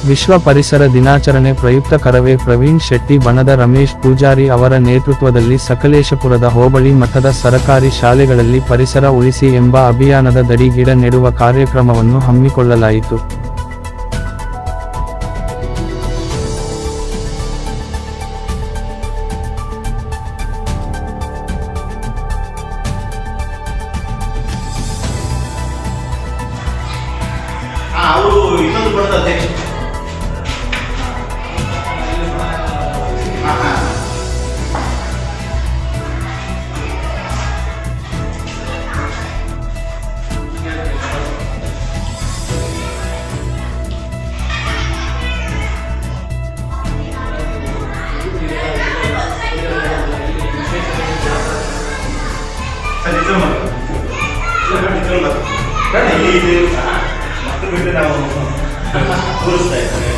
ವಿಶ್ವ ಪರಿಸರ ದಿನಾಚರಣೆ ಪ್ರಯುಕ್ತ ಕರವೇ ಪ್ರವೀಣ್ ಶೆಟ್ಟಿ ಬಣದ ರಮೇಶ್ ಪೂಜಾರಿ ಅವರ ನೇತೃತ್ವದಲ್ಲಿ ಸಕಲೇಶಪುರದ ಹೋಬಳಿ ಮಟ್ಟದ ಸರಕಾರಿ ಶಾಲೆಗಳಲ್ಲಿ ಪರಿಸರ ಉಳಿಸಿ ಎಂಬ ಅಭಿಯಾನದ ದಡಿ ಗಿಡ ನೆಡುವ ಕಾರ್ಯಕ್ರಮವನ್ನು ಹಮ್ಮಿಕೊಳ್ಳಲಾಯಿತು. ಅವರು ಇನ್ನೊಂದು ಬಣದ ಅಧ್ಯಕ್ಷ. ನಾವು ತೋರಿಸ್ತಾ ಇದ್ದೇವೆ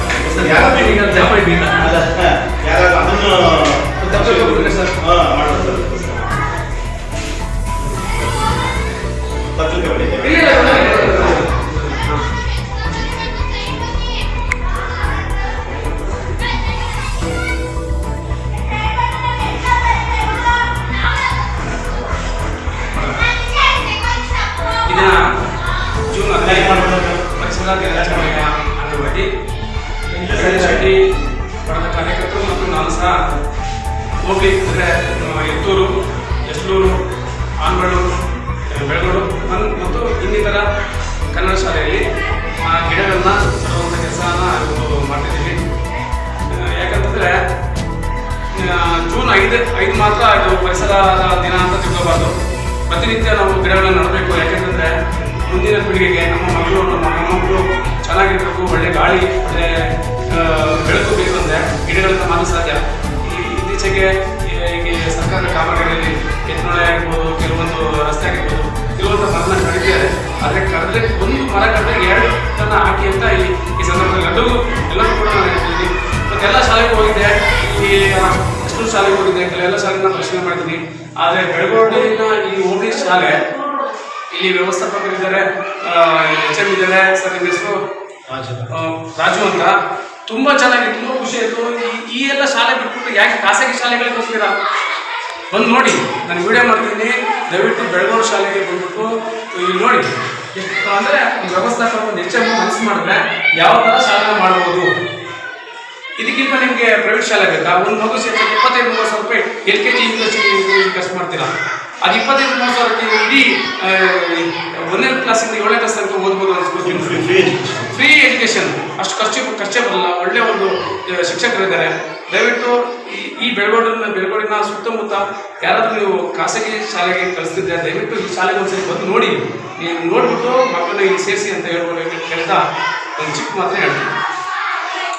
ಪರಿಸರ ದಿನಾಚರಣೆಯ ಅಂಗವಾಗಿ ಶೆಟ್ಟಿ ಬಣದ ಕಾರ್ಯಕರ್ತರು ಮತ್ತು ನಾನು ಸಹ ಹೋಗ್ಲಿ ಅಂದರೆ ಎತ್ತೂರು, ಎಸ್ಲೂರು, ಆನ್ಬಳೂರು, ಬೆಳಗೋಡು ಮತ್ತು ಇನ್ನಿತರ ಕನ್ನಡ ಶಾಲೆಯಲ್ಲಿ ಗಿಡಗಳನ್ನ ನೆಡುವಂಥ ಕೆಲಸನ ಮಾಡ್ತಿದ್ದೀವಿ. ಯಾಕಂತಂದರೆ ಜೂನ್ 5 ಮಾತ್ರ ಇದು ಪರಿಸರ ದಿನ ಅಂತ ತಿಳ್ಕೋಬಾರ್ದು. ಪ್ರತಿನಿತ್ಯ ನಾವು ಗಿಡಗಳನ್ನ ನೆಡಬೇಕು. ಯಾಕೆಂತಂದರೆ ಮುಂದಿನ ಪೀಳಿಗೆಗೆ ನಮ್ಮ ಮಕ್ಕಳು, ನಮ್ಮ ಮೊಮ್ಮಕ್ಕಳು ಚೆನ್ನಾಗಿರಬೇಕು, ಒಳ್ಳೆ ಗಾಳಿ, ಒಳ್ಳೆ ಬೆಳಕು ಬೇಕು ಅಂದರೆ ಗಿಡಗಳಿಂದ ಮಾತ್ರ ಸಾಧ್ಯ. ಇತ್ತೀಚೆಗೆ ಈಗ ಸರ್ಕಾರದ ಕಾಮಗಾರಿಯಲ್ಲಿ ಎತ್ತನೊಳೆ ಆಗಿರ್ಬೋದು, ಕೆಲವೊಂದು ರಸ್ತೆ ಆಗಿರ್ಬೋದು, ಕೆಲವೊಂದು ಮರನ ಕಡಿತಿದ್ದಾರೆ. ಆದರೆ ಕಡಿದ್ರೆ ಒಂದು ಮರ ಕಡಿದ್ರೆ 2 ಟನ್ ಹಾಕಿ ಅಂತ ಈ ಸಂದರ್ಭದಲ್ಲಿ ಎಲ್ಲರೂ ಕೂಡ ನಾನು ಹೇಳ್ತಿದ್ದೀನಿ. ಮತ್ತು ಎಲ್ಲ ಶಾಲೆಗೂ ಹೋಗಿದ್ದೆ, ಈ ಎಷ್ಟು ಶಾಲೆಗೆ ಹೋಗಿದ್ದೆ, ಕೆಲವೆಲ್ಲ ಶಾಲೆನ ಪರಿಶೀಲನೆ ಮಾಡಿದ್ದೀನಿ. ಆದರೆ ಬೆಳಗೋಡಿನ ಈ ಹೋಬಳಿ ಶಾಲೆ ಇಲ್ಲಿ ವ್ಯವಸ್ಥಾಪಕರಿದ್ದಾರೆ, HM ಇದ್ದಾರೆ, ಸರ್ ನಿಮ್ಮ ಹೆಸರು ರಾಜು ಅಂತ. ತುಂಬ ಚೆನ್ನಾಗಿ, ತುಂಬ ಖುಷಿ ಆಯಿತು. ಈ ಎಲ್ಲ ಶಾಲೆ ಬಿಟ್ಬಿಟ್ಟು ಯಾಕೆ ಖಾಸಗಿ ಶಾಲೆಗಳಿಗೆ ಹೋಗ್ತೀರಾ? ಬಂದು ನೋಡಿ, ನಾನು ವಿಡಿಯೋ ಮಾಡ್ತೀನಿ. ದಯವಿಟ್ಟು ಬೆಳಗೋಡು ಶಾಲೆಗೆ ಬಂದ್ಬಿಟ್ಟು ಇಲ್ಲಿ ನೋಡಿ. ಎಷ್ಟು ಅಂದರೆ ವ್ಯವಸ್ಥಾಪಕ ಒಂದು HM ಮನಸ್ಸು ಮಾಡಿದ್ರೆ ಯಾವ ಥರ ಶಾಲೆ ಮಾಡ್ಬೋದು. ಇದಕ್ಕಿಂತ ನಿಮಗೆ ಪ್ರೈವೇಟ್ ಶಾಲೆ ಬೇಕಾ? ಒಂದು ಮಗು ಸೇರಿಸಿ 25-30 ಸಾವಿರ ರೂಪಾಯಿ LKG ಖರ್ಚು ಮಾಡ್ತೀರಾ. ಅದು 25-30 ಸಾವಿರಕ್ಕೆ ಇಡೀ 1ನೇ ಕ್ಲಾಸಿಂದ 7ನೇ ಕ್ಲಾಸ್ ತನಕ ಓದ್ಬೋದು ಅನ್ಸ್ಕೊಳ್ತೀನಿ. ಫ್ರೀ ಎಜುಕೇಷನ್, ಅಷ್ಟು ಖರ್ಚೇ ಬರಲ್ಲ. ಒಳ್ಳೆ ಒಂದು ಶಿಕ್ಷಕರಿದ್ದಾರೆ. ದಯವಿಟ್ಟು ಈ ಬೆಳಗೋಡಿನ ಸುತ್ತಮುತ್ತ ಯಾರಾದರೂ ನೀವು ಖಾಸಗಿ ಶಾಲೆಗೆ ಕಳಿಸ್ತಿದ್ರೆ ದಯವಿಟ್ಟು ಈ ಶಾಲೆಗೆ ಒಂದ್ಸರಿ ಬಂದು ನೋಡಿ. ನೀವು ನೋಡ್ಬಿಟ್ಟು ಮಕ್ಕಳನ್ನ ಇಲ್ಲಿ ಸೇರಿಸಿ ಅಂತ ಹೇಳ್ಬೋದು. ಕೆಲಸ ಒಂದು ಚಿಕ್ಕ ಮಾತ್ರ ಹೇಳ್ತೀನಿ.